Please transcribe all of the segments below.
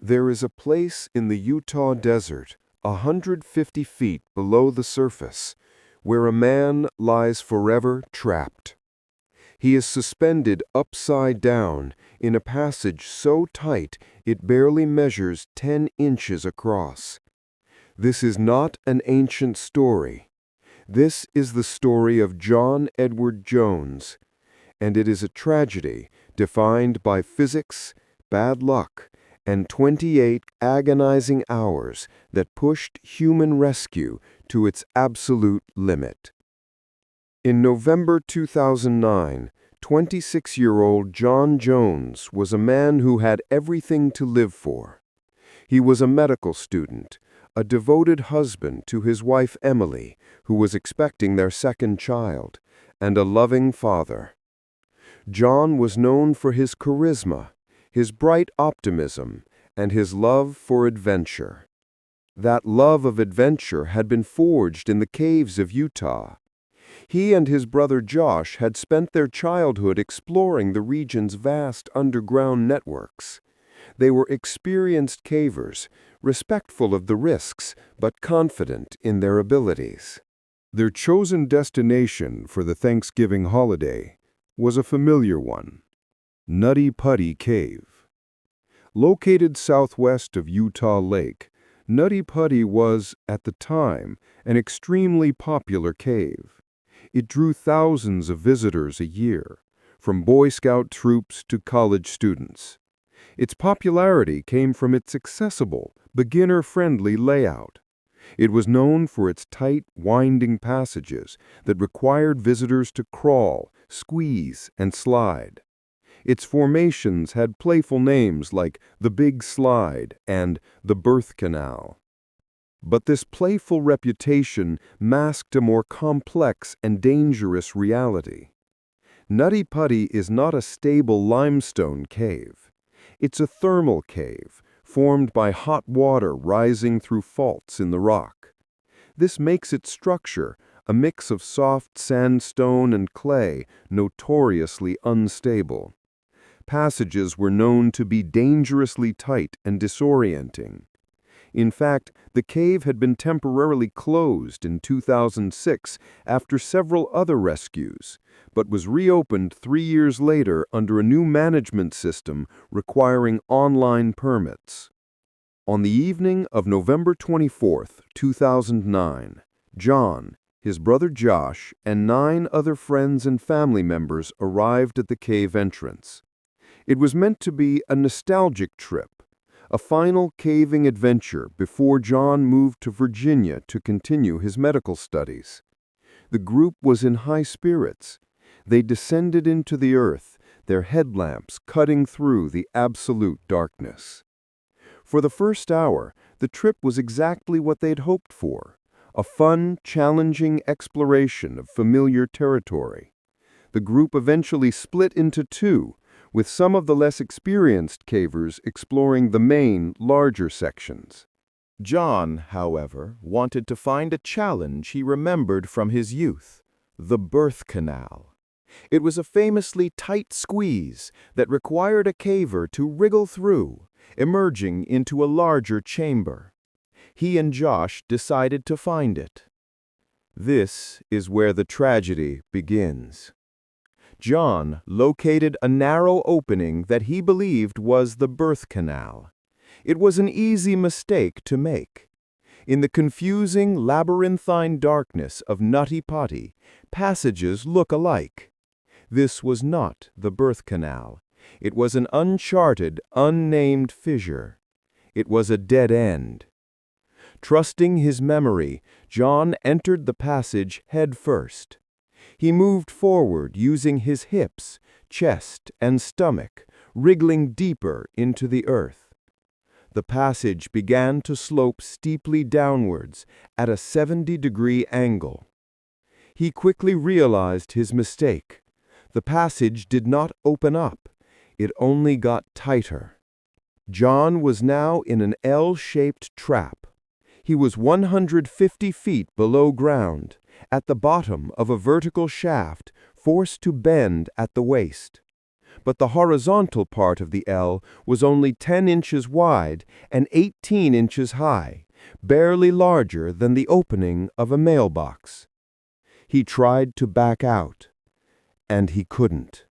There is a place in the Utah desert, 150 feet below the surface, where a man lies forever trapped. He is suspended upside down in a passage so tight it barely measures 10 inches across. This is not an ancient story. This is the story of John Edward Jones, and it is a tragedy defined by physics, bad luck, and 28 agonizing hours that pushed human rescue to its absolute limit. In November 2009, 26-year-old John Jones was a man who had everything to live for. He was a medical student, a devoted husband to his wife Emily, who was expecting their second child, and a loving father. John was known for his charisma, his bright optimism, and his love for adventure. That love of adventure had been forged in the caves of Utah. He and his brother Josh had spent their childhood exploring the region's vast underground networks. They were experienced cavers, respectful of the risks, but confident in their abilities. Their chosen destination for the Thanksgiving holiday was a familiar one: Nutty Putty Cave. Located southwest of Utah Lake, Nutty Putty was, at the time, an extremely popular cave. It drew thousands of visitors a year, from Boy Scout troops to college students. Its popularity came from its accessible, beginner-friendly layout. It was known for its tight, winding passages that required visitors to crawl, squeeze, and slide. Its formations had playful names like the Big Slide and the Birth Canal. But this playful reputation masked a more complex and dangerous reality. Nutty Putty is not a stable limestone cave. It's a thermal cave, formed by hot water rising through faults in the rock. This makes its structure, a mix of soft sandstone and clay, notoriously unstable. Passages were known to be dangerously tight and disorienting. In fact, the cave had been temporarily closed in 2006 after several other rescues, but was reopened 3 years later under a new management system requiring online permits. On the evening of November 24, 2009, John, his brother Josh, and 9 other friends and family members arrived at the cave entrance. It was meant to be a nostalgic trip, a final caving adventure before John moved to Virginia to continue his medical studies. The group was in high spirits. They descended into the earth, their headlamps cutting through the absolute darkness. For the first hour, the trip was exactly what they'd hoped for: a fun, challenging exploration of familiar territory. The group eventually split into 2, with some of the less experienced cavers exploring the main, larger sections. John, however, wanted to find a challenge he remembered from his youth: the birth canal. It was a famously tight squeeze that required a caver to wriggle through, emerging into a larger chamber. He and Josh decided to find it. This is where the tragedy begins. John located a narrow opening that he believed was the birth canal. It was an easy mistake to make. In the confusing, labyrinthine darkness of Nutty Putty, passages look alike. This was not the birth canal. It was an uncharted, unnamed fissure. It was a dead end. Trusting his memory, John entered the passage head first. He moved forward using his hips, chest, and stomach, wriggling deeper into the earth. The passage began to slope steeply downwards at a 70-degree angle. He quickly realized his mistake. The passage did not open up. It only got tighter. John was now in an L-shaped trap. He was 150 feet below ground, at the bottom of a vertical shaft, forced to bend at the waist. but the horizontal part of the L was only 10 inches wide and 18 inches high, barely larger than the opening of a mailbox. He tried to back out, and he couldn't.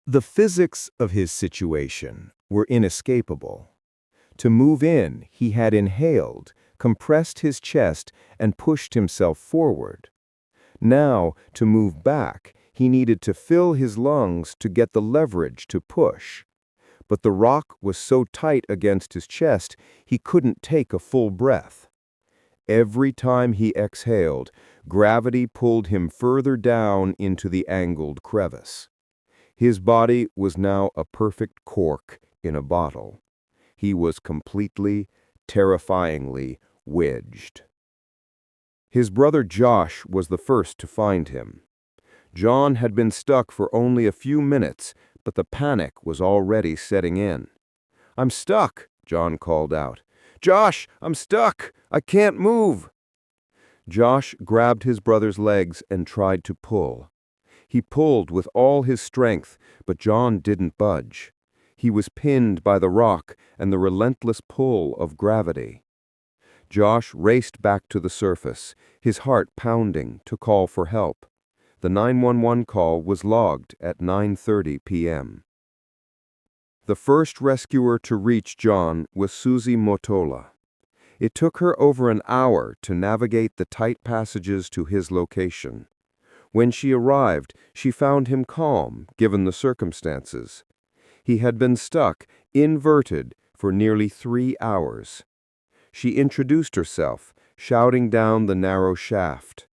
The physics of his situation were inescapable. To move in, he had inhaled, compressed his chest, and pushed himself forward. Now, to move back, he needed to fill his lungs to get the leverage to push. But the rock was so tight against his chest, he couldn't take a full breath. Every time he exhaled, gravity pulled him further down into the angled crevice. His body was now a perfect cork in a bottle. He was completely, terrifyingly wedged. His brother Josh was the first to find him. John had been stuck for only a few minutes, but the panic was already setting in. "I'm stuck," John called out. "Josh, I'm stuck! I can't move!" Josh grabbed his brother's legs and tried to pull. He pulled with all his strength, but John didn't budge. He was pinned by the rock and the relentless pull of gravity. Josh raced back to the surface, his heart pounding, to call for help. The 911 call was logged at 9:30 p.m. The first rescuer to reach John was Susie Motola. It took her over an hour to navigate the tight passages to his location. When she arrived, she found him calm, given the circumstances. He had been stuck, inverted, for nearly 3 hours. She introduced herself, shouting down the narrow shaft.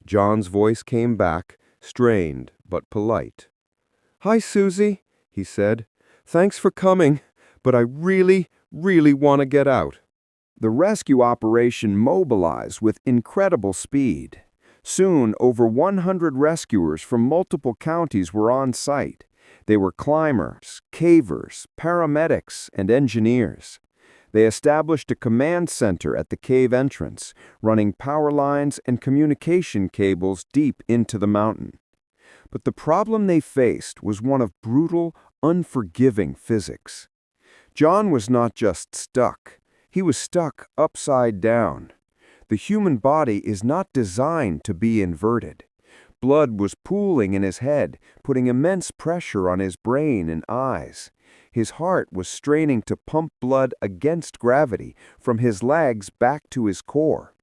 John's voice came back, strained but polite. "Hi, Susie," he said. "Thanks for coming, but I really want to get out." The rescue operation mobilized with incredible speed. Soon, over 100 rescuers from multiple counties were on site. They were climbers, cavers, paramedics, and engineers. They established a command center at the cave entrance, running power lines and communication cables deep into the mountain. But the problem they faced was one of brutal, unforgiving physics. John was not just stuck. He was stuck upside down. The human body is not designed to be inverted. Blood was pooling in his head, putting immense pressure on his brain and eyes. His heart was straining to pump blood against gravity from his legs back to his core.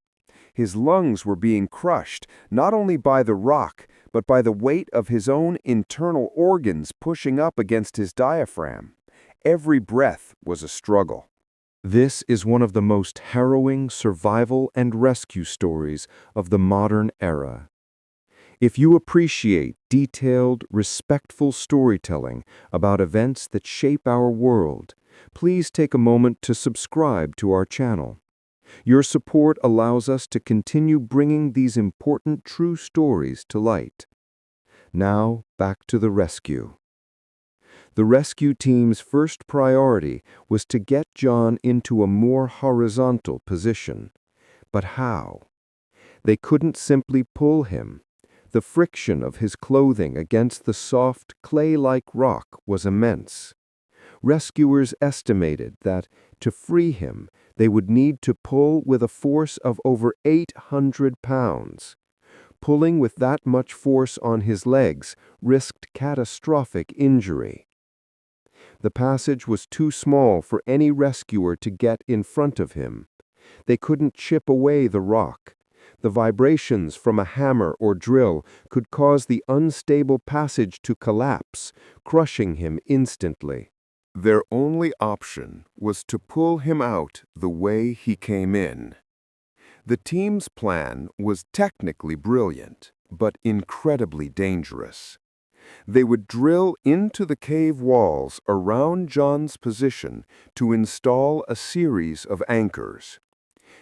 His lungs were being crushed, not only by the rock, but by the weight of his own internal organs pushing up against his diaphragm. Every breath was a struggle. This is one of the most harrowing survival and rescue stories of the modern era. If you appreciate detailed, respectful storytelling about events that shape our world, please take a moment to subscribe to our channel. Your support allows us to continue bringing these important true stories to light. Now, back to the rescue. The rescue team's first priority was to get John into a more horizontal position. But how? They couldn't simply pull him. The friction of his clothing against the soft, clay-like rock was immense. Rescuers estimated that, to free him, they would need to pull with a force of over 800 pounds. Pulling with that much force on his legs risked catastrophic injury. The passage was too small for any rescuer to get in front of him. They couldn't chip away the rock. The vibrations from a hammer or drill could cause the unstable passage to collapse, crushing him instantly. Their only option was to pull him out the way he came in. The team's plan was technically brilliant, but incredibly dangerous. They would drill into the cave walls around John's position to install a series of anchors.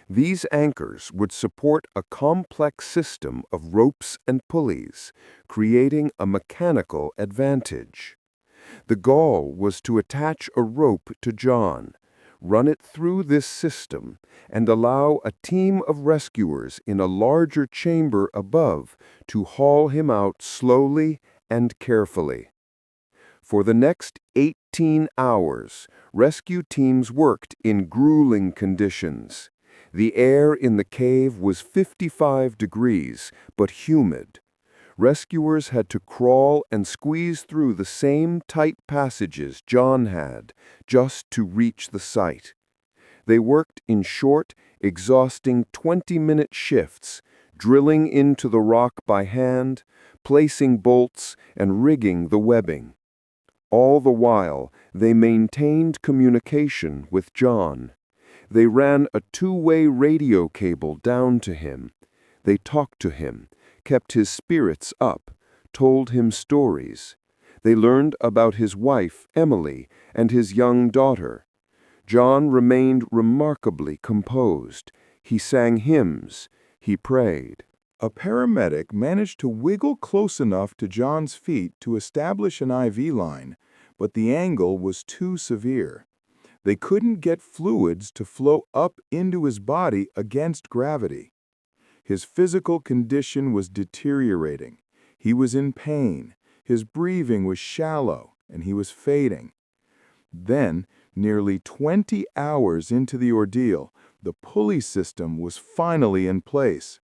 These anchors would support a complex system of ropes and pulleys, creating a mechanical advantage. The goal was to attach a rope to John, run it through this system, and allow a team of rescuers in a larger chamber above to haul him out slowly and carefully. For the next 18 hours, rescue teams worked in grueling conditions. The air in the cave was 55 degrees, but humid. Rescuers had to crawl and squeeze through the same tight passages John had, just to reach the site. They worked in short, exhausting 20-minute shifts, drilling into the rock by hand, placing bolts, and rigging the webbing. All the while, they maintained communication with John. They ran a two-way radio cable down to him. They talked to him, kept his spirits up, told him stories. They learned about his wife, Emily, and his young daughter. John remained remarkably composed. He sang hymns. He prayed. A paramedic managed to wiggle close enough to John's feet to establish an IV line, but the angle was too severe. They couldn't get fluids to flow up into his body against gravity. His physical condition was deteriorating. He was in pain. His breathing was shallow, and he was fading. Then, nearly 20 hours into the ordeal, the pulley system was finally in place.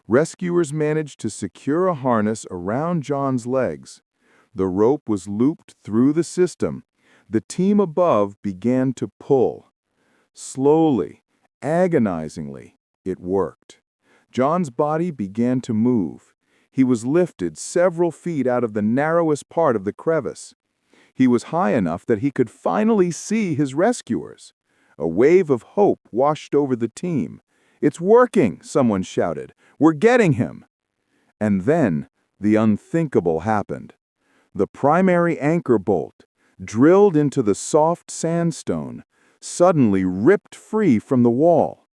Rescuers managed to secure a harness around John's legs. The rope was looped through the system. The team above began to pull. Slowly, agonizingly, it worked. John's body began to move. He was lifted several feet out of the narrowest part of the crevice. He was high enough that he could finally see his rescuers. A wave of hope washed over the team. "It's working!" someone shouted. "We're getting him!" And then the unthinkable happened. The primary anchor bolt, drilled into the soft sandstone, suddenly ripped free from the wall.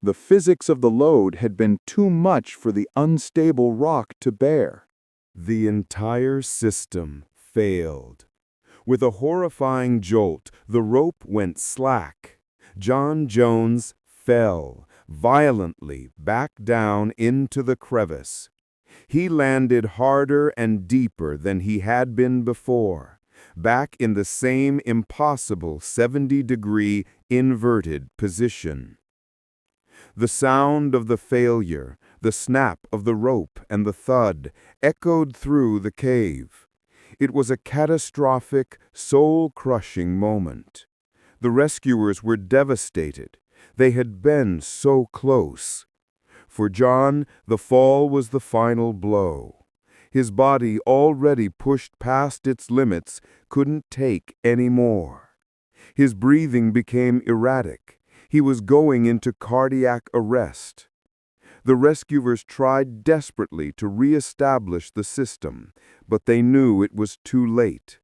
The physics of the load had been too much for the unstable rock to bear. The entire system failed. With a horrifying jolt, the rope went slack. John Jones fell violently back down into the crevice. He landed harder and deeper than he had been before, back in the same impossible 70-degree inverted position. The sound of the failure, the snap of the rope, and the thud echoed through the cave. It was a catastrophic, soul-crushing moment. The rescuers were devastated. They had been so close. For John, the fall was the final blow. His body, already pushed past its limits, couldn't take any more. His breathing became erratic. He was going into cardiac arrest. The rescuers tried desperately to re-establish the system, but they knew it was too late.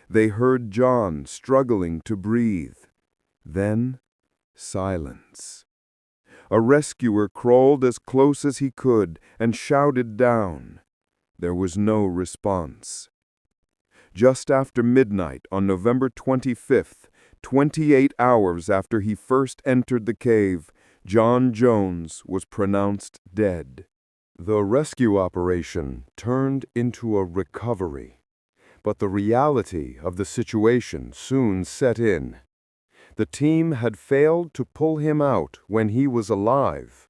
They heard John struggling to breathe. Then, silence. A rescuer crawled as close as he could and shouted down. There was no response. Just after midnight on November 25th, 28 hours after he first entered the cave, John Jones was pronounced dead. The rescue operation turned into a recovery, but the reality of the situation soon set in. The team had failed to pull him out when he was alive.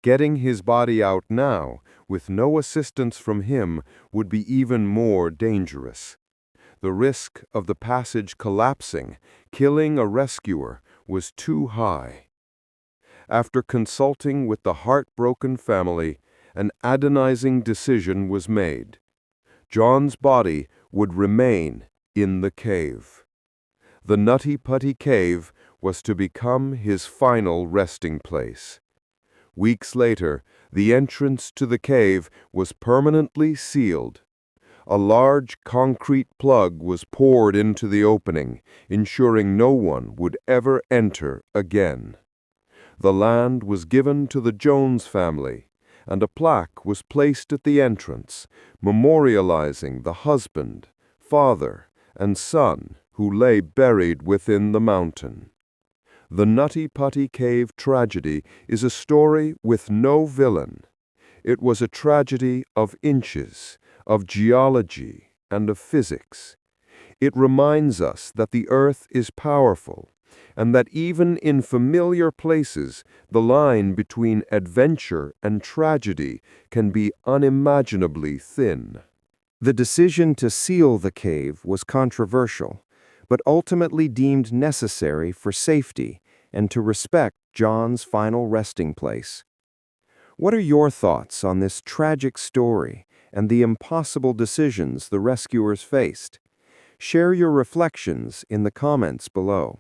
Getting his body out now, with no assistance from him, would be even more dangerous. The risk of the passage collapsing, killing a rescuer, was too high. After consulting with the heartbroken family, an agonizing decision was made. John's body would remain in the cave. The Nutty Putty Cave was to become his final resting place. Weeks later, the entrance to the cave was permanently sealed. A large concrete plug was poured into the opening, ensuring no one would ever enter again. The land was given to the Jones family, and a plaque was placed at the entrance, memorializing the husband, father, and son who lay buried within the mountain. The Nutty Putty Cave tragedy is a story with no villain. It was a tragedy of inches, of geology, and of physics. It reminds us that the earth is powerful, and that even in familiar places, the line between adventure and tragedy can be unimaginably thin. The decision to seal the cave was controversial, but ultimately deemed necessary for safety and to respect John's final resting place. What are your thoughts on this tragic story and the impossible decisions the rescuers faced? Share your reflections in the comments below.